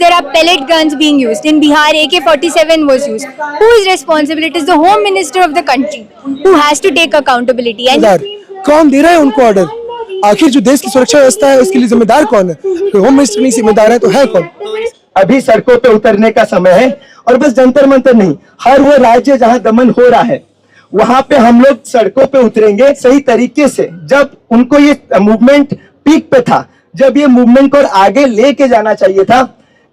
there are pellet guns being used, in Bihar AK-47 was used, who is responsible? It is the Home Minister of the country who has to take accountability. And कौन दे रहा है उनको order? आखिर जो देश की सुरक्षा व्यवस्था है उसके लिए जिम्मेदार कौन है? होम मिनिस्टर नहीं जिम्मेदार है तो है कौन? अभी सड़कों पे उतरने का समय है, और बस जंतर मंतर नहीं, हर वो राज्य जहां दमन हो रहा है वहां पे हम लोग सड़कों पे उतरेंगे सही तरीके से। जब उनको ये मूवमेंट पीक पे था, जब ये मूवमेंट को और आगे लेके जाना चाहिए था,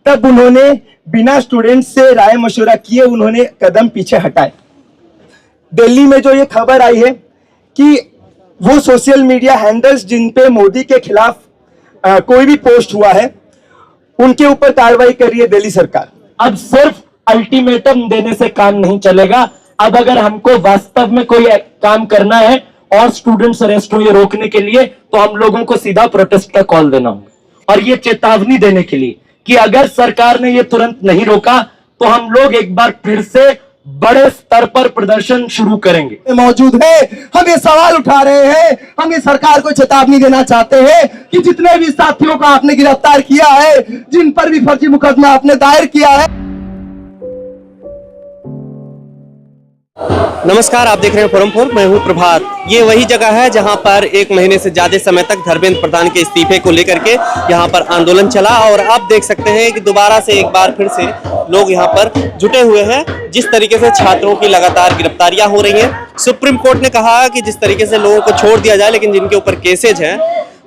तब उन्होंने बिना स्टूडेंट्स से राय मशवरा किए उन्होंने कदम पीछे हटाए। दिल्ली में जो ये खबर आई है कि वो सोशल मीडिया हैंडल्स जिन पे मोदी के खिलाफ कोई भी पोस्ट हुआ है उनके ऊपर कार्रवाई कर रही है दिल्ली सरकार। अब सिर्फ अल्टीमेटम देने से काम नहीं चलेगा। अब अगर हमको वास्तव में कोई काम करना है और स्टूडेंट्स अरेस्ट हो ये रोकने के लिए, तो हम लोगों को सीधा प्रोटेस्ट का कॉल देना होगा और ये चेतावनी देने के लिए कि अगर सरकार ने ये तुरंत नहीं रोका तो हम लोग एक बार फिर से बड़े स्तर पर प्रदर्शन शुरू करेंगे। मौजूद है, हम ये सवाल उठा रहे हैं, हम ये सरकार को चेतावनी देना चाहते हैं कि जितने भी साथियों को आपने गिरफ्तार किया है, जिन पर भी फर्जी मुकदमा आपने दायर किया है। नमस्कार, आप देख रहे हैं फोरम 4, मैं हूं प्रभात। ये वही जगह है जहां पर 1 महीने से ज्यादा समय तक धर्मेंद्र प्रधान के इस्तीफे को लेकर के यहां पर आंदोलन चला, और आप देख सकते हैं कि दोबारा से एक बार फिर से लोग यहां पर जुटे हुए हैं। जिस तरीके से छात्रों की लगातार गिरफ्तारियां हो रही हैं, सुप्रीम कोर्ट ने कहा कि जिस तरीके से लोगों को छोड़ दिया जाए, लेकिन जिनके ऊपर केसेज हैं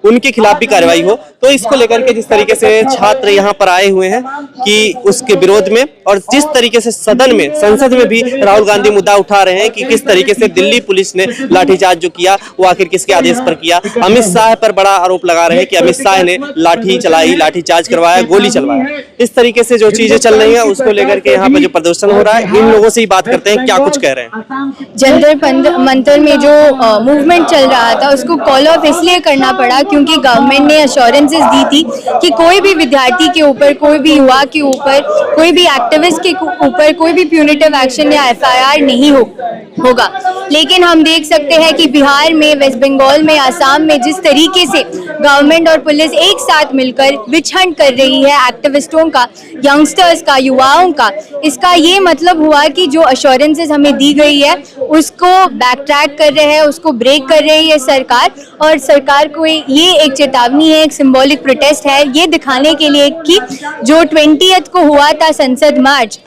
उनके खिलाफ भी कार्रवाई हो। तो इसको लेकर के जिस तरीके से छात्र यहाँ पर आए हुए हैं कि उसके विरोध में, और जिस तरीके से सदन में, संसद में भी राहुल गांधी मुद्दा उठा रहे हैं कि किस तरीके से दिल्ली पुलिस ने लाठीचार्ज जो किया वो आखिर किसके आदेश पर किया। अमित शाह पर बड़ा आरोप लगा रहे हैं कि अमित शाह ने लाठी चलाई, लाठीचार्ज करवाया, गोली चलवाया। इस तरीके से जो चीजें चल रही है उसको लेकर के यहाँ पर जो प्रदर्शन हो रहा है, इन लोगों से ही बात करते हैं क्या कुछ कह रहे हैं। जंतर मंतर में जो मूवमेंट चल रहा था उसको कॉल ऑफ इसलिए करना पड़ा क्योंकि गवर्नमेंट ने अश्योरेंसेस दी थी कि कोई भी विद्यार्थी के ऊपर, कोई भी युवा के ऊपर, कोई भी एक्टिविस्ट के ऊपर कोई भी प्यूनिटिव एक्शन या एफआईआर नहीं होगा। लेकिन हम देख सकते हैं कि बिहार में, वेस्ट बंगाल में, आसाम में जिस तरीके से गवर्नमेंट और पुलिस एक साथ मिलकर विच हंट कर रही है एक्टिविस्टों का, यंगस्टर्स का, युवाओं का, इसका ये मतलब हुआ कि जो अश्योरेंसेस हमें दी गई है उसको बैक ट्रैक कर रहे हैं, उसको ब्रेक कर रही है सरकार। और सरकार को ये एक चेतावनी है, एक सिंबॉलिक प्रोटेस्ट है, ये दिखाने के लिए कि जो 20th को हुआ था संसद मार्च,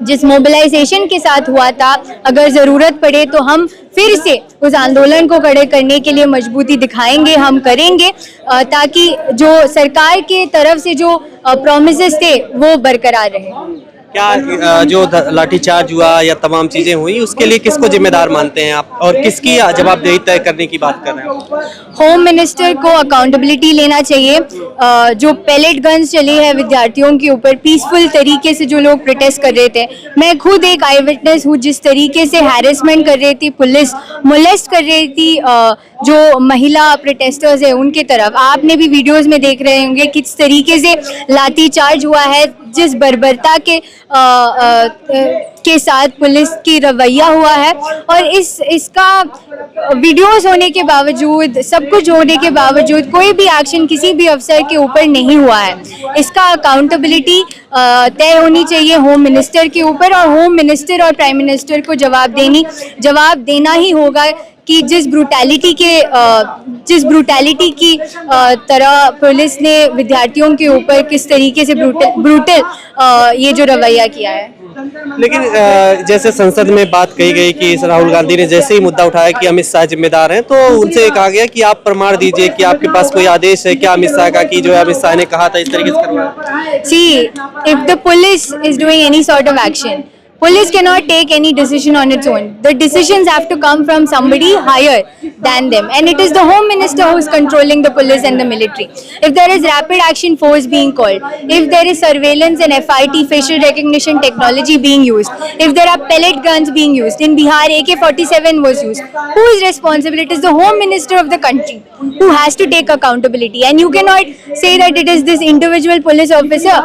जिस मोबिलाइजेशन के साथ हुआ था, अगर जरूरत पड़े तो हम फिर से उस आंदोलन को खड़े करने के लिए मजबूती दिखाएंगे, हम करेंगे, ताकि जो सरकार के तरफ से जो प्रॉमिसेस थे वो बरकरार रहे। क्या जो लाठीचार्ज हुआ या तमाम चीजें हुई उसके लिए किसको जिम्मेदार मानते हैं आप, और किसकी जवाबदेही तय करने की बात कर रहे हैं? होम मिनिस्टर को अकाउंटेबिलिटी लेना चाहिए। जो पेलेट गन्स चली है विद्यार्थियों के ऊपर, पीसफुल तरीके से जो लोग प्रोटेस्ट कर रहे थे, मैं खुद एक आई विटनेस हूँ, जिस तरीके से हैरेसमेंट कर रही थी पुलिस, मोलेस्ट कर रही थी जो महिला प्रोटेस्टर्स है उनके तरफ। आपने भी वीडियोस में देख रहे होंगे किस तरीके से लाठीचार्ज हुआ है, जिस बर्बरता के साथ पुलिस की रवैया हुआ है। और इसका वीडियोस होने के बावजूद, सब कुछ होने के बावजूद कोई भी एक्शन किसी भी अफसर के ऊपर नहीं हुआ है। इसका अकाउंटेबिलिटी तय होनी चाहिए होम मिनिस्टर के ऊपर, और होम मिनिस्टर और प्राइम मिनिस्टर को जवाब देना ही होगा कि जिस ब्रूटैलिटी की तरह पुलिस ने विद्यार्थियों के ऊपर किस तरीके से ब्रूटल ये जो रवैया किया है। लेकिन जैसे संसद में बात कही गई कि राहुल गांधी ने जैसे ही मुद्दा उठाया कि अमित शाह जिम्मेदार हैं, तो उनसे कहा गया कि आप प्रमाण दीजिए कि आपके पास कोई आदेश है क्या अमित शाह का, कि जो अमित शाह ने कहा था इस तरीके से करवाया। See, if the police is doing any sort of action, police cannot take any decision on its own. The decisions have to come from somebody higher than them, and it is the home minister who is controlling the police and the military. If there is rapid action force being called, if there is surveillance and FIT, facial recognition technology being used, if there are pellet guns being used, in Bihar AK-47 was used, who is responsible? It is the home minister of the country who has to take accountability. And you cannot say that it is this individual police officer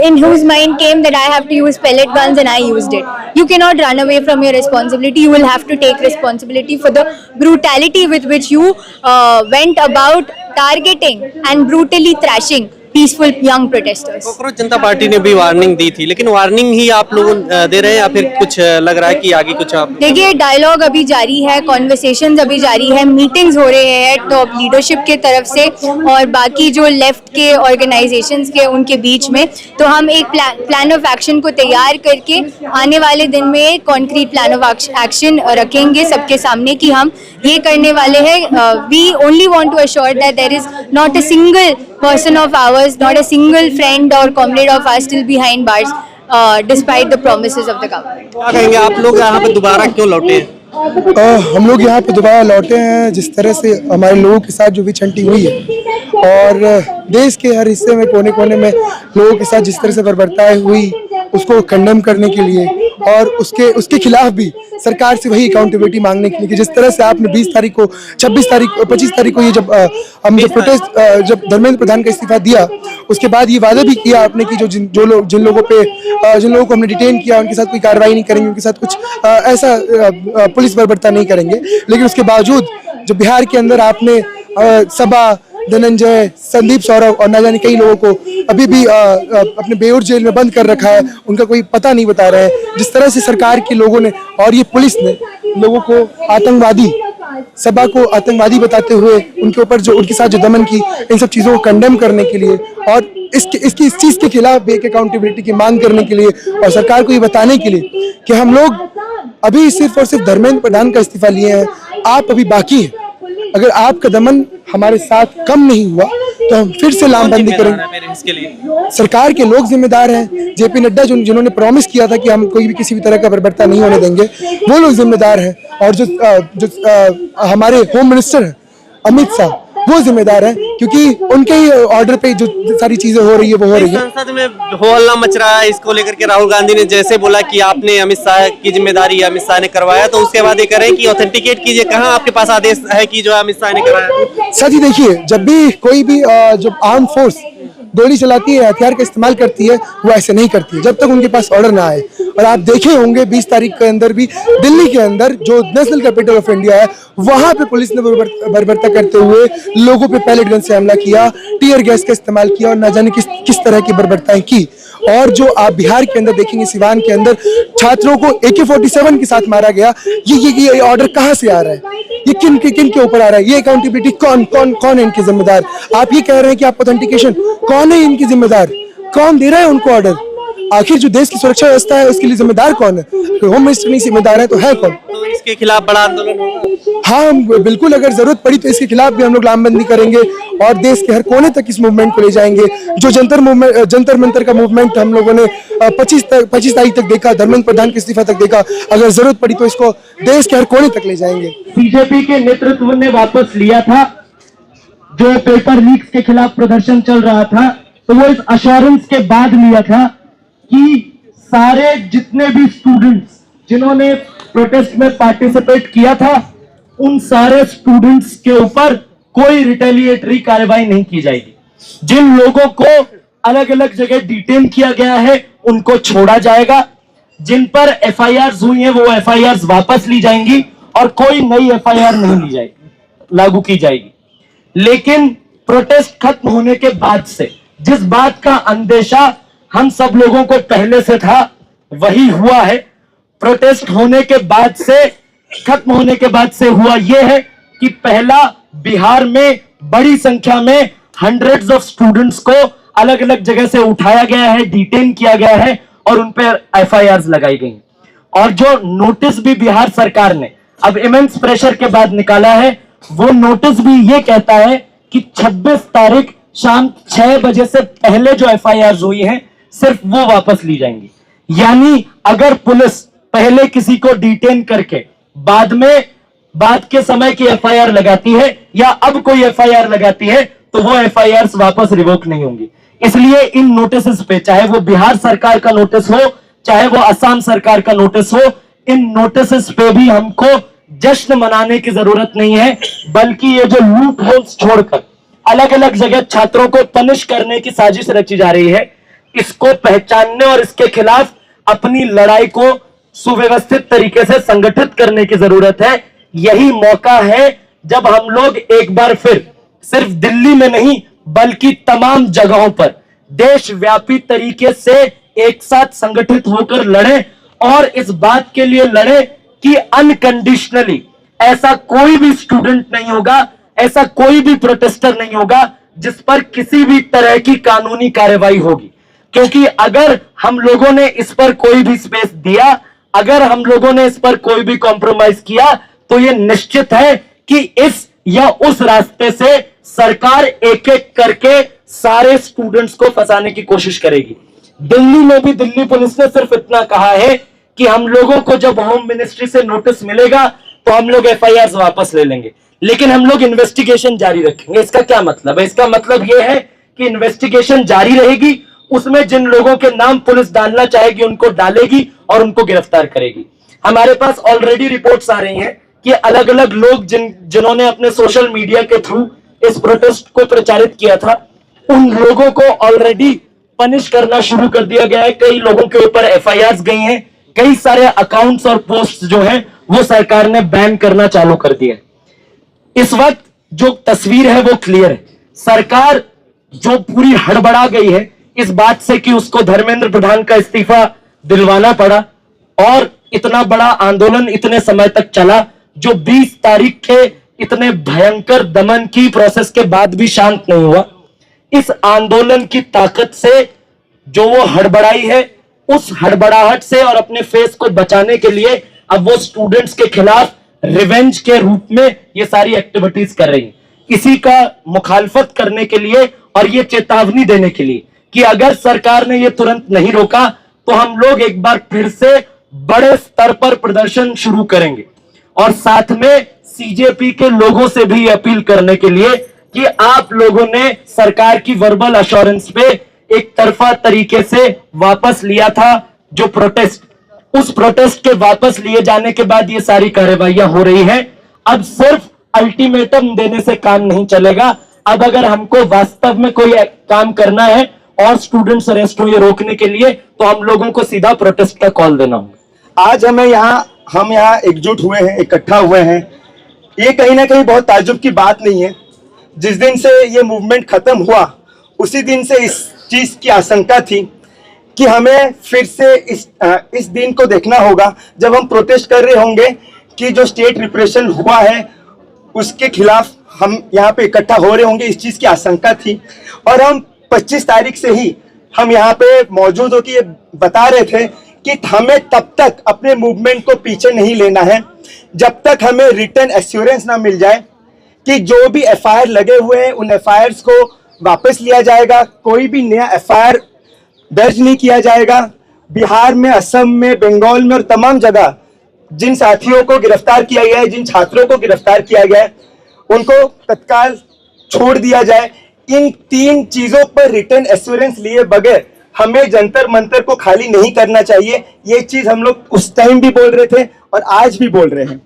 in whose mind came that I have to use pellet guns and I used it. You cannot run away from your responsibility. You will have to take responsibility for the brutality with which you went about targeting and brutally thrashing peaceful young protesters. Cockroach Janata party ने भी warning दी थी, लेकिन warning ही आप लोग दे रहे हैं या फिर कुछ लग रहा है कि आगे कुछ आप? देखिए, डायलॉग अभी जारी है, कॉन्वर्सेशंस अभी जारी है, मीटिंग्स हो रहे हैं टॉप लीडरशिप के तरफ से और बाकी जो लेफ्ट के ऑर्गेनाइजेशंस के उनके बीच में। तो हम एक प्लान ऑफ एक्शन को तैयार करके आने वाले दिन में कॉन्क्रीट प्लान ऑफ एक्शन रखेंगे सबके सामने कि हम ये करने वाले हैं। We only want to assure that there is not a single person of ours, not a single friend or comrade of ours still behind bars, despite the promises of the government. क्या कहेंगे आप लोग यहाँ पे दोबारा क्यों लौटे हैं? हम लोग यहाँ पे दोबारा लौटे हैं जिस तरह से हमारे लोगों के साथ जो विछंटी हुई है और देश के हर हिस्से में कोने कोने में लोगों के साथ जिस तरह से बर्बरताएं हुई उसको कंडेम करने के लिए और उसके खिलाफ भी सरकार से वही अकाउंटेबिलिटी मांगने के लिए कि जिस तरह से आपने 20 तारीख को 25 तारीख को ये जब हम जब प्रोटेस्ट जब धर्मेंद्र प्रधान का इस्तीफा दिया उसके बाद ये वादा भी किया आपने कि जिन लोगों को हमने डिटेन किया उनके साथ कोई कार्रवाई नहीं करेंगे, उनके साथ कुछ ऐसा पुलिस बर्बरता नहीं करेंगे। लेकिन उसके बावजूद जो बिहार के अंदर आपने सबा, धनंजय, संदीप, सौरभ और ना जाने कई लोगों को अभी भी अपने बेऊर जेल में बंद कर रखा है, उनका कोई पता नहीं बता रहा है। जिस तरह से सरकार के लोगों ने और ये पुलिस ने लोगों को आतंकवादी, सबा को आतंकवादी बताते हुए उनके ऊपर जो उनके साथ जो दमन की, इन सब चीजों को कंडेम करने के लिए और इस चीज के खिलाफ भी एक अकाउंटेबिलिटी की मांग करने के लिए और सरकार को ये बताने के लिए कि हम लोग अभी सिर्फ और सिर्फ धर्मेंद्र प्रधान का इस्तीफा लिए हैं, आप अभी बाकी हैं। अगर आपका दमन हमारे साथ कम नहीं हुआ तो हम फिर से लामबंदी करेंगे। इसके लिए सरकार के लोग जिम्मेदार हैं। जेपी नड्डा जिन्होंने प्रॉमिस किया था कि हम कोई भी किसी भी तरह का बर्बरता नहीं होने देंगे, वो लोग जिम्मेदार हैं। और जो हमारे होम मिनिस्टर हैं अमित शाह, वो जिम्मेदार है क्योंकि उनके ही ऑर्डर पे जो सारी चीजें हो रही है वो हो रही है। संसद में हो हल्ला मच रहा है इसको लेकर के। राहुल गांधी ने जैसे बोला कि आपने अमित शाह की जिम्मेदारी है, अमित शाह ने करवाया, तो उसके बाद ये कह रहे हैं कि ऑथेंटिकेट कीजिए, कहाँ आपके पास आदेश है कि जो अमित शाह ने कराया? सर जी देखिए, जब भी कोई भी जब आर्म फोर्स गोली चलाती है, हथियार का इस्तेमाल करती है, वो ऐसे नहीं करती है जब तक उनके पास ऑर्डर ना आए। और आप देखे होंगे 20 तारीख के अंदर भी दिल्ली के अंदर जो नेशनल कैपिटल ऑफ इंडिया है वहां पे पुलिस ने बर्बरता करते हुए लोगों पे पैलेट गन से हमला किया, टीयर गैस का इस्तेमाल किया और न जाने किस तरह की बर्बरताएं की। और जो आप बिहार के अंदर देखेंगे, सिवान के अंदर छात्रों को AK-47 के साथ मारा गया। ये ऑर्डर कहाँ से आ रहा है? ये किन के ऊपर आ रहा है? ये अकाउंटेबिलिटी कौन है इनके जिम्मेदार? आप ये कह रहे हैं कि आप ऑथेंटिकेशन, कौन है इनकी जिम्मेदार? कौन दे रहा है उनको ऑर्डर? आखिर जो देश की सुरक्षा व्यवस्था है उसके लिए जिम्मेदार कौन है? होम मिनिस्टर नहीं जिम्मेदार है तो है कौन? तो इसके खिलाफ बड़ा आंदोलन होगा? हाँ, बिल्कुल, अगर जरूरत पड़ी तो इसके खिलाफ भी हम लोग लामबंदी करेंगे और देश के हर कोने तक इस मूवमेंट को ले जाएंगे। जो जंतर मंतर का मूवमेंट हम लोगों ने 25 तारीख तक देखा, धर्मेंद्र प्रधान के इस्तीफा तक देखा, अगर जरूरत पड़ी तो इसको देश के हर कोने तक ले जाएंगे। बीजेपी के नेतृत्व ने वापस लिया था जो पेपर लीक्स के खिलाफ प्रदर्शन चल रहा था, तो वो इस अश्योरेंस के बाद लिया था कि सारे जितने भी स्टूडेंट्स जिन्होंने प्रोटेस्ट में पार्टिसिपेट किया था उन सारे स्टूडेंट्स के ऊपर कोई रिटेलिएटरी कार्रवाई नहीं की जाएगी। जिन लोगों को अलग अलग जगह डिटेन किया गया है उनको छोड़ा जाएगा, जिन पर FIRs हुई हैं वो FIRs वापस ली जाएंगी और कोई नई FIR नहीं ली जाएगी, लागू की जाएगी। लेकिन प्रोटेस्ट खत्म होने के बाद से जिस बात का अंदेशा हम सब लोगों को पहले से था वही हुआ है। प्रोटेस्ट होने के बाद से, खत्म होने के बाद से हुआ यह है कि पहला बिहार में बड़ी संख्या में हंड्रेड्स ऑफ स्टूडेंट्स को अलग अलग जगह से उठाया गया है, डिटेन किया गया है और उन पर FIRs लगाई गई। और जो नोटिस भी बिहार सरकार ने अब इमेंस प्रेशर के बाद निकाला है, वो नोटिस भी ये कहता है कि 26 तारीख शाम 6 बजे से पहले जो FIRs हुई हैं सिर्फ वो वापस ली जाएंगी। यानी अगर पुलिस पहले किसी को डिटेन करके बाद के समय की FIR लगाती है या अब कोई FIR लगाती है तो वो FIRs वापस रिवोक नहीं होंगी। इसलिए इन नोटिस पे, चाहे वो बिहार सरकार का नोटिस हो चाहे वो असम सरकार का नोटिस हो, इन नोटिस पे भी हमको जश्न मनाने की जरूरत नहीं है, बल्कि ये जो लूप होल्स छोड़कर अलग अलग जगह छात्रों को पनिश करने की साजिश रची जा रही है, इसको पहचानने और इसके खिलाफ अपनी लड़ाई को सुव्यवस्थित तरीके से संगठित करने की जरूरत है। यही मौका है जब हम लोग एक बार फिर सिर्फ दिल्ली में नहीं बल्कि तमाम जगहों पर देशव्यापी तरीके से एक साथ संगठित होकर लड़े और इस बात के लिए लड़े कि अनकंडीशनली ऐसा कोई भी स्टूडेंट नहीं होगा, ऐसा कोई भी प्रोटेस्टर नहीं होगा जिस पर किसी भी तरह की कानूनी कार्रवाई होगी। क्योंकि अगर हम लोगों ने इस पर कोई भी स्पेस दिया, अगर हम लोगों ने इस पर कोई भी कॉम्प्रोमाइज किया, तो यह निश्चित है कि इस या उस रास्ते से सरकार एक एक करके सारे स्टूडेंट्स को फंसाने की कोशिश करेगी। दिल्ली में भी दिल्ली पुलिस ने सिर्फ इतना कहा है कि हम लोगों को जब होम मिनिस्ट्री से नोटिस मिलेगा तो हम लोग एफआईआर वापस ले लेंगे, लेकिन हम लोग इन्वेस्टिगेशन जारी रखेंगे। इसका क्या मतलब है? इसका मतलब यह है कि इन्वेस्टिगेशन जारी रहेगी, उसमें जिन लोगों के नाम पुलिस डालना चाहेगी उनको डालेगी और उनको गिरफ्तार करेगी। हमारे पास ऑलरेडी रिपोर्ट्स आ रही हैं कि अलग अलग लोग जिन्होंने अपने सोशल मीडिया के थ्रू इस प्रोटेस्ट को प्रचारित किया था, उन लोगों को ऑलरेडी पनिश करना शुरू कर दिया गया है। कई लोगों के ऊपर एफआईआर गई हैं, कई सारे अकाउंट्स और पोस्ट जो हैं वो सरकार ने बैन करना चालू कर दिया है। इस वक्त जो तस्वीर है वो क्लियर है। सरकार जो पूरी हड़बड़ा गई है इस बात से कि उसको धर्मेंद्र प्रधान का इस्तीफा दिलवाना पड़ा और इतना बड़ा आंदोलन इतने समय तक चला, जो 20 तारीख के इतने भयंकर दमन की प्रोसेस के बाद भी शांत नहीं हुआ। इस आंदोलन की ताकत से जो वो हड़बड़ाई है, उस हड़बड़ाहट से और अपने फेस को बचाने के लिए अब वो स्टूडेंट्स के खिलाफ रिवेंज के रूप में ये सारी एक्टिविटीज कर रही है। इसी का मुखालफत करने के लिए और ये चेतावनी देने के लिए कि अगर सरकार ने ये तुरंत नहीं रोका तो हम लोग एक बार फिर से बड़े स्तर पर प्रदर्शन शुरू करेंगे। और साथ में सीजेपी के लोगों से भी अपील करने के लिए कि आप लोगों ने सरकार की वर्बल अश्योरेंस पे एक तरफा तरीके से वापस लिया था जो प्रोटेस्ट, उस प्रोटेस्ट के वापस लिए जाने के बाद ये सारी कार्रवाइयां हो रही हैं। अब सिर्फ अल्टीमेटम देने से काम नहीं चलेगा। अब अगर हमको वास्तव में कोई काम करना है और स्टूडेंट्स अरेस्ट हो ये रोकने के लिए, तो हम लोगों को सीधा प्रोटेस्ट का कॉल देना होगा। आज हम यहाँ एकजुट हुए हैं, इकट्ठा हुए हैं। ये कहीं ना कहीं बहुत ताज्जुब की बात नहीं है। जिस दिन से ये मूवमेंट खत्म हुआ उसी दिन से इस चीज की आशंका थी कि हमें फिर से इस दिन को देखना होगा जब हम प्रोटेस्ट कर रहे होंगे कि जो स्टेट रिप्रेशन हुआ है उसके खिलाफ हम यहाँ पे इकट्ठा हो रहे होंगे। इस चीज की आशंका थी और हम 25 तारीख से ही हम यहाँ पे मौजूद होकर ये बता रहे थे कि हमें तब तक अपने मूवमेंट को पीछे नहीं लेना है जब तक हमें रिटर्न एश्योरेंस ना मिल जाए कि जो भी एफआईआर लगे हुए हैं उन एफआईआर को वापस लिया जाएगा, कोई भी नया एफआईआर दर्ज नहीं किया जाएगा। बिहार में, असम में, बंगाल में और तमाम जगह जिन साथियों को गिरफ्तार किया गया है, जिन छात्रों को गिरफ्तार किया गया है, उनको तत्काल छोड़ दिया जाए। इन 3 चीजों पर रिटर्न एश्योरेंस लिए बगैर हमें जंतर मंतर को खाली नहीं करना चाहिए। ये चीज हम लोग उस टाइम भी बोल रहे थे और आज भी बोल रहे हैं।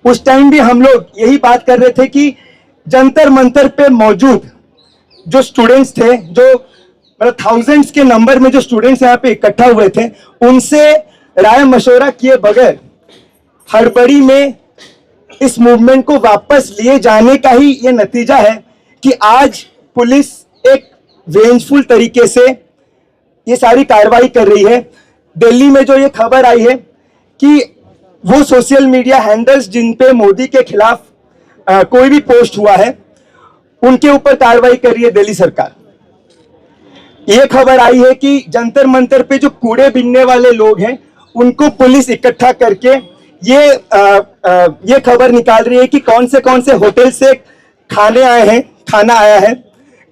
उस टाइम भी हम लोग यही बात कर रहे थे कि जंतर मंतर पे मौजूद जो स्टूडेंट्स थे, जो मतलब थाउजेंड्स के नंबर में जो स्टूडेंट्स यहाँ पे इकट्ठा हुए थे, उनसे राय मशवरा किए बगैर हड़बड़ी में इस मूवमेंट को वापस लिए जाने का ही ये नतीजा है कि आज पुलिस एक वेंजफुल तरीके से ये सारी कार्रवाई कर रही है। दिल्ली में जो ये खबर आई है कि वो सोशल मीडिया हैंडल्स जिन पे मोदी के खिलाफ कोई भी पोस्ट हुआ है उनके ऊपर कार्रवाई कर रही है दिल्ली सरकार। ये खबर आई है कि जंतर मंतर पे जो कूड़े बीनने वाले लोग हैं उनको पुलिस इकट्ठा करके ये खबर निकाल रही है कि कौन से होटल से खाना आया है,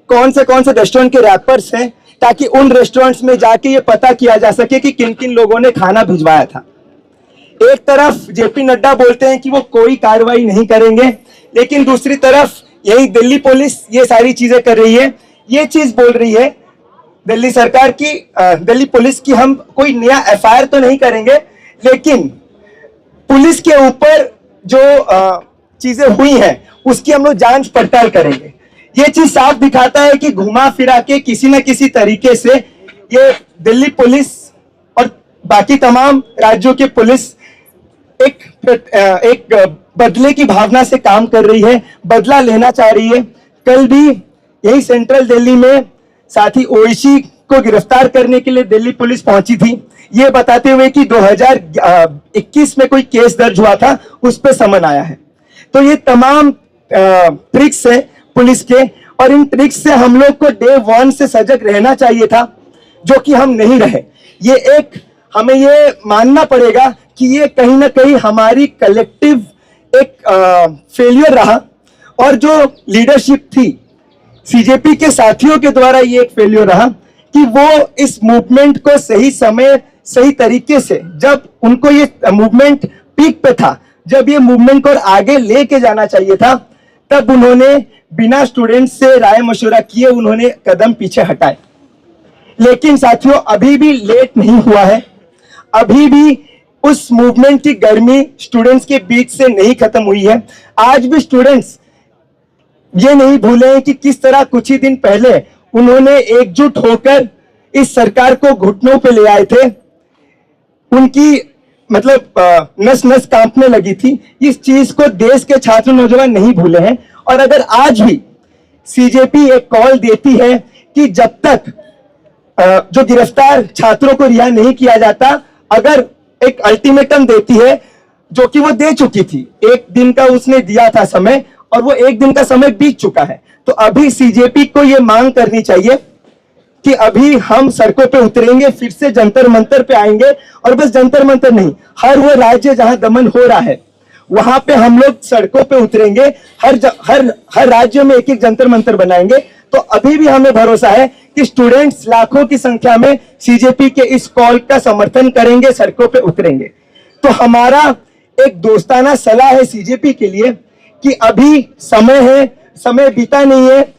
कौन से रेस्टोरेंट के रैपर्स हैं, ताकि उन रेस्टोरेंट्स में जाके ये पता किया जा सके कि किन किन लोगों ने खाना भिजवाया था। एक तरफ जेपी नड्डा बोलते हैं कि वो कोई कार्रवाई नहीं करेंगे, लेकिन दूसरी तरफ यही दिल्ली पुलिस ये सारी चीजें कर रही है। ये चीज बोल रही है दिल्ली सरकार की, दिल्ली पुलिस की, हम कोई नया एफआईआर तो नहीं करेंगे, लेकिन पुलिस के ऊपर जो चीजें हुई हैं उसकी हम लोग जांच पड़ताल करेंगे। ये चीज साफ दिखाता है कि घुमा फिरा के किसी न किसी तरीके से ये दिल्ली पुलिस और बाकी तमाम राज्यों की पुलिस एक बदले की भावना से काम कर रही है, बदला लेना चाह रही है। कल भी यही सेंट्रल दिल्ली में साथी ओवैसी को गिरफ्तार करने के लिए दिल्ली पुलिस पहुंची थी, ये बताते हुए कि 2021 में कोई केस दर्ज हुआ था, उस पर समन आया है। तो ये तमाम ट्रिक्स है पुलिस के, और इन ट्रिक्स से हम लोग को डे 1 से सजग रहना चाहिए था, जो कि हम नहीं रहे। हमें ये मानना पड़ेगा कि ये कहीं ना कहीं हमारी कलेक्टिव एक फेलियर रहा, और जो लीडरशिप थी सीजेपी के साथियों के द्वारा ये एक फेलियर रहा कि वो इस मूवमेंट को सही समय सही तरीके से, जब उनको ये मूवमेंट पीक पे था, जब ये मूवमेंट को आगे लेके जाना चाहिए था, तब उन्होंने बिना स्टूडेंट से राय मशवरा किए उन्होंने कदम पीछे हटाए। लेकिन साथियों, अभी भी लेट नहीं हुआ है, अभी भी उस मूवमेंट की गर्मी स्टूडेंट्स के बीच से नहीं खत्म हुई है। आज भी स्टूडेंट्स ये नहीं भूले हैं कि किस तरह कुछ ही दिन पहले उन्होंने एकजुट होकर इस सरकार को घुटनों पे ले आए थे। उनकी मतलब नस नस कांपने लगी थी। इस चीज को देश के छात्र नौजवान नहीं भूले हैं। और अगर आज भी सीजेपी एक कॉल देती है कि जब तक जो गिरफ्तार छात्रों को रिहा नहीं किया जाता, अगर एक अल्टीमेटम देती है, जो कि वो दे चुकी थी, 1 दिन का उसने दिया था समय, और वो 1 दिन का समय बीत चुका है, तो अभी सीजेपी को ये मांग करनी चाहिए कि अभी हम सड़कों पे उतरेंगे, फिर से जंतर मंतर पे आएंगे। और बस जंतर मंतर नहीं, हर वो राज्य जहां दमन हो रहा है वहां पे हम लोग सड़कों पे उतरेंगे, हर राज्य में एक एक जंतर मंतर बनाएंगे। तो अभी भी हमें भरोसा है कि स्टूडेंट्स लाखों की संख्या में सीजेपी के इस कॉल का समर्थन करेंगे, सड़कों पे उतरेंगे। तो हमारा एक दोस्ताना सलाह है सीजेपी के लिए कि अभी समय है, समय बीता नहीं है,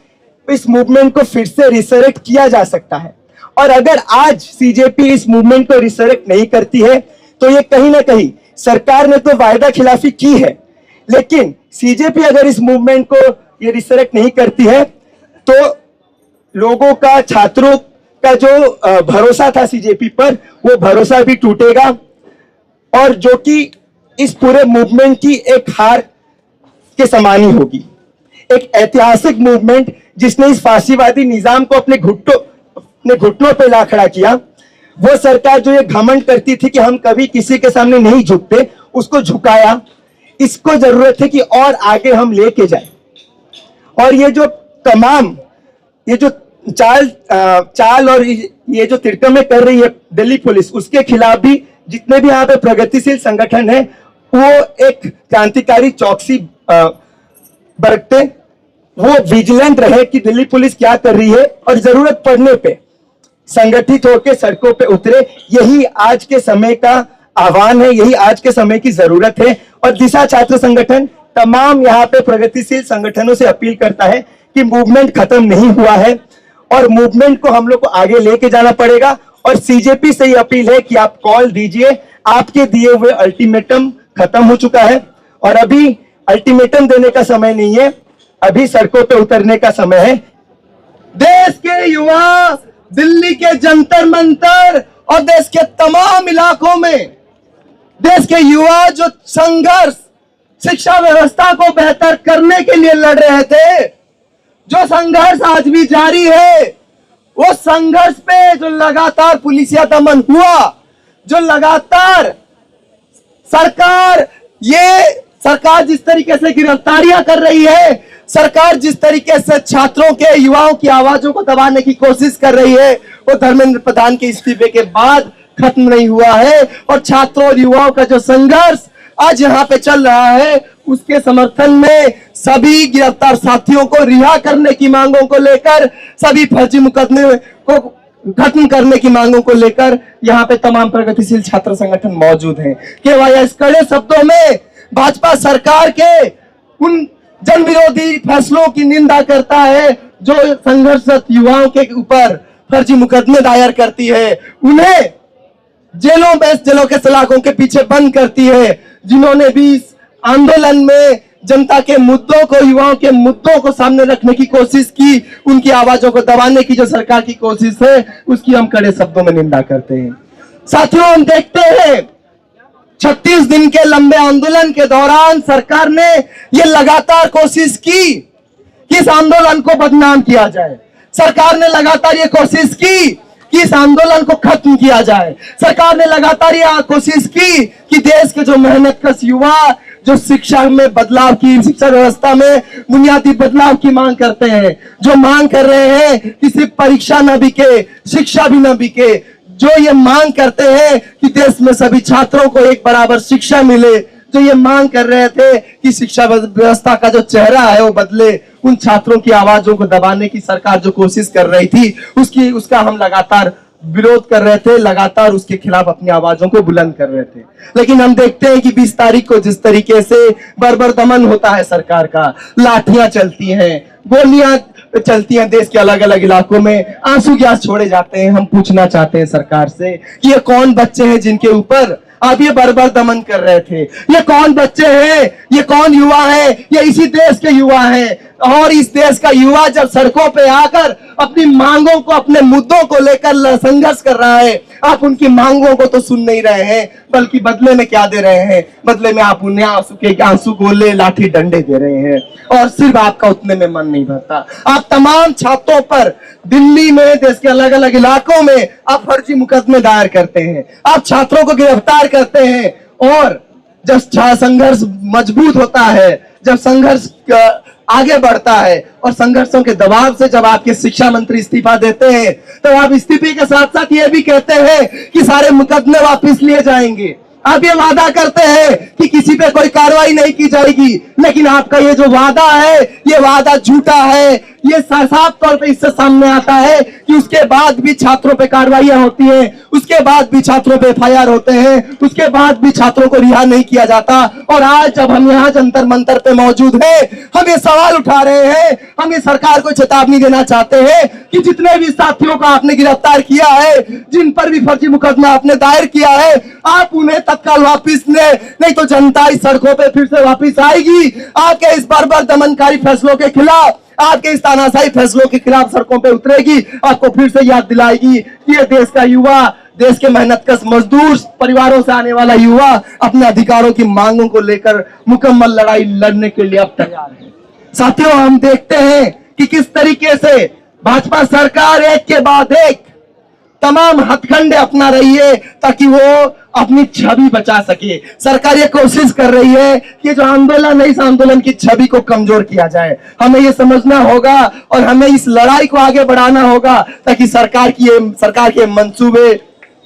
इस मूवमेंट को फिर से रिसरेक्ट किया जा सकता है। और अगर आज सीजेपी इस मूवमेंट को रिसरेक्ट नहीं करती है, तो ये कहीं ना कहीं, सरकार ने तो वायदा खिलाफी की है, लेकिन सीजेपी अगर इस मूवमेंट को ये रिसरेक्ट नहीं करती है, तो लोगों का, छात्रों का जो भरोसा था सीजेपी पर, वो भरोसा भी टूटेगा, और जो कि इस पूरे मूवमेंट की एक हार के समान ही होगी। एक ऐतिहासिक मूवमेंट जिसने इस फांसीवादी निजाम को अपने घुटनों पे ला खड़ा किया, वो सरकार जो ये घमंड करती थी कि हम कभी किसी के सामने नहीं झुकते, उसको झुकाया। इसको जरूरत है कि और आगे हम लेके जाए। और ये जो तमाम ये जो चाल और ये जो तिरकमे कर रही है दिल्ली पुलिस, उसके खिलाफ भी जितने भी यहाँ पे प्रगतिशील संगठन है, वो एक क्रांतिकारी चौकसी बरतते, वो विजिलेंट रहे कि दिल्ली पुलिस क्या कर रही है, और जरूरत पड़ने पे संगठित होकर सड़कों पे उतरे। यही आज के समय का आह्वान है, यही आज के समय की जरूरत है। और दिशा छात्र संगठन तमाम यहाँ पे प्रगतिशील संगठनों से अपील करता है कि मूवमेंट खत्म नहीं हुआ है, और मूवमेंट को हम लोग को आगे लेके जाना पड़ेगा। और सीजेपी से ही अपील है कि आप कॉल दीजिए, आपके दिए हुए अल्टीमेटम खत्म हो चुका है, और अभी अल्टीमेटम देने का समय नहीं है, अभी सड़कों पे उतरने का समय है। देश के युवा दिल्ली के जंतर मंतर और देश के तमाम इलाकों में, देश के युवा जो संघर्ष शिक्षा व्यवस्था को बेहतर करने के लिए लड़ रहे थे, जो संघर्ष आज भी जारी है, वो संघर्ष पे जो लगातार पुलिसिया दमन हुआ, जो लगातार सरकार जिस तरीके से गिरफ्तारियां कर रही है, सरकार जिस तरीके से छात्रों के, युवाओं की आवाजों को दबाने की कोशिश कर रही है, वो धर्मेंद्र प्रधान के इस्तीफे के बाद खत्म नहीं हुआ है। और छात्रों और युवाओं का जो संघर्ष आज यहाँ पे चल रहा है, उसके समर्थन में सभी गिरफ्तार साथियों को रिहा करने की मांगों को लेकर, सभी फर्जी मुकदमे को खत्म करने की मांगों को लेकर यहाँ पे तमाम प्रगतिशील छात्र संगठन मौजूद हैं। केवल इस कड़े शब्दों में भाजपा सरकार के उन जन विरोधी फैसलों की निंदा करता है, जो संघर्षरत युवाओं के ऊपर फर्जी मुकदमे दायर करती है, उन्हें जेलों के सलाखों के पीछे बंद करती है, जिन्होंने भी इस आंदोलन में जनता के मुद्दों को, युवाओं के मुद्दों को सामने रखने की कोशिश की, उनकी आवाजों को दबाने की जो सरकार की कोशिश है, उसकी हम कड़े शब्दों में निंदा करते हैं। साथियों, हम देखते हैं 36 दिन के लंबे आंदोलन के दौरान सरकार ने ये लगातार कोशिश की कि इस आंदोलन को बदनाम किया जाए। सरकार ने लगातार ये कोशिश की कि इस आंदोलन को खत्म किया जाए। सरकार ने लगातार ये कोशिश की कि देश के जो मेहनतकश युवा जो शिक्षा में बदलाव की, शिक्षा व्यवस्था में बुनियादी बदलाव की मांग करते हैं, जो मांग कर रहे हैं कि सिर्फ परीक्षा न बिके, शिक्षा भी न बिके, जो ये मांग करते हैं कि देश में सभी छात्रों को एक बराबर शिक्षा मिले, जो ये मांग कर रहे थे कि शिक्षा व्यवस्था का जो चेहरा है वो बदले, उन छात्रों की आवाजों को दबाने की सरकार जो कोशिश कर रही थी उसका हम लगातार विरोध कर रहे थे, लगातार उसके खिलाफ अपनी आवाजों को बुलंद कर रहे थे। लेकिन हम देखते हैं कि 20 तारीख को जिस तरीके से बर्बर दमन होता है सरकार का, लाठियां चलती हैं, गोलियां चलती हैं देश के अलग अलग इलाकों में, आंसू गैस छोड़े जाते हैं। हम पूछना चाहते हैं सरकार से कि ये कौन बच्चे हैं जिनके ऊपर आप ये बर्बर दमन कर रहे थे? ये कौन बच्चे हैं? ये कौन युवा है? ये इसी देश के युवा हैं। और इस देश का युवा जब सड़कों पे आकर अपनी मांगों को, अपने मुद्दों को लेकर संघर्ष कर रहा है, आप उनकी मांगों को तो सुन नहीं रहे हैं, बल्कि बदले में क्या दे रहे हैं? बदले में आप उन्हें आंसू गोले, लाठी डंडे दे रहे हैं। और सिर्फ आपका उतने में मन नहीं भरता, आप तमाम छात्रों पर दिल्ली में, देश के अलग अलग इलाकों में आप फर्जी मुकदमे दायर करते हैं, आप छात्रों को गिरफ्तार करते हैं। और जब संघर्ष मजबूत होता है, जब संघर्ष आगे बढ़ता है और संघर्षों के दबाव से जब आपके शिक्षा मंत्री इस्तीफा देते हैं, तो आप इस्तीफे के साथ साथ ये भी कहते हैं कि सारे मुकदमे वापस लिए जाएंगे। आप ये वादा करते हैं कि किसी पे कोई कार्रवाई नहीं की जाएगी, लेकिन आपका ये जो वादा है, ये वादा झूठा है। ये साफ तौर पे इससे सामने आता है कि उसके बाद भी छात्रों पे कार्रवाइयां होती हैं, उसके बाद भी छात्रों पे एफआईआर होते हैं, उसके बाद भी छात्रों को रिहा नहीं किया जाता। और आज जब हम यहाँ जंतर मंतर पे मौजूद हैं, हम ये सवाल उठा रहे हैं, हम ये सरकार को चेतावनी देना चाहते हैं कि जितने भी साथियों को आपने गिरफ्तार किया है, जिन पर भी फर्जी मुकदमा आपने दायर किया है, आप उन्हें तत्काल वापिस ले, नहीं तो जनता इस सड़कों पे फिर से वापिस आएगी। आपके इस बर्बर दमनकारी फैसलों के खिलाफ, आपके इस तानाशाही फैसलों के खिलाफ सड़कों पे उतरेगी, आपको फिर से याद दिलाएगी कि ये देश का युवा, देश के मेहनतकश मजदूर परिवारों से आने वाला युवा अपने अधिकारों की मांगों को लेकर मुकम्मल लड़ाई लड़ने के लिए अब तैयार है। साथियों, हम देखते हैं कि किस तरीके से भाजपा सरकार एक के बाद एक तमाम हथकंडे अपना रही है ताकि वो अपनी छवि बचा सके। सरकार ये कोशिश कर रही है कि जो आंदोलन है, इस आंदोलन की छवि को कमजोर किया जाए। हमें ये समझना होगा और हमें इस लड़ाई को आगे बढ़ाना होगा ताकि सरकार के मंसूबे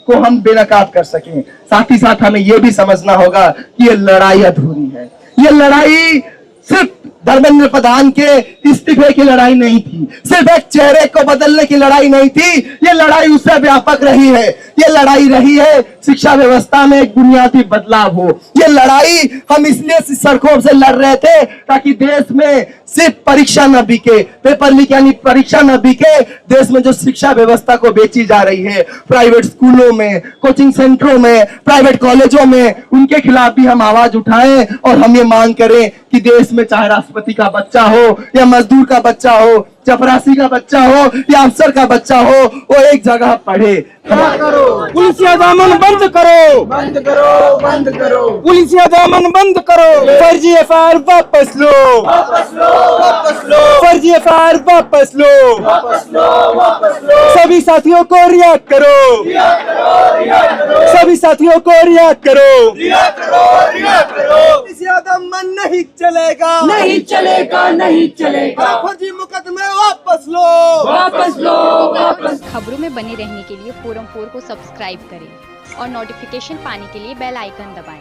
को हम बेनकाब कर सकें। साथ ही साथ हमें यह भी समझना होगा कि ये लड़ाई अधूरी है। ये लड़ाई सिर्फ धर्मेंद्र प्रधान के इस्तीफे की लड़ाई नहीं थी, सिर्फ एक चेहरे को बदलने की लड़ाई नहीं थी, ये लड़ाई उससे व्यापक रही है। ये लड़ाई रही है शिक्षा व्यवस्था में एक बुनियादी बदलाव हो। ये लड़ाई हम इसलिए सड़कों से लड़ रहे थे ताकि देश में सिर्फ परीक्षा न बिके, पेपर लीक यानी परीक्षा न बिके। देश में जो शिक्षा व्यवस्था को बेची जा रही है, प्राइवेट स्कूलों में, कोचिंग सेंटरों में, प्राइवेट कॉलेजों में, उनके खिलाफ भी हम आवाज उठाएं और हम ये मांग करें कि देश में चाहे राष्ट्रपति का बच्चा हो या मजदूर का बच्चा हो, चपरासी का बच्चा हो या अफसर का बच्चा हो, वो एक जगह पढ़े। पुलिसिया दामन बंद करो, बंद करो, बंद करो, पुलिसिया दामन बंद करो, फर्जी एफआईआर वापस लो, वापस लो, वापस लो, फर्जी एफआईआर वापस लो, वापस लो, वापस लो, सभी साथियों को रिएक्ट करो, रिएक्ट करो, रिएक्ट करो, सभी साथियों को रिएक्ट करो, रिएक्ट करो, रिएक्ट करो। पुलिसिया दामन नहीं चलेगा, नहीं चलेगा, नहीं चलेगा, फर्जी मुकदमे वापस लो, वापस लो, वापस। खबरों में बने रहने के लिए फोरम 4 को सब्सक्राइब करें और नोटिफिकेशन पाने के लिए बेल आइकन दबाएं।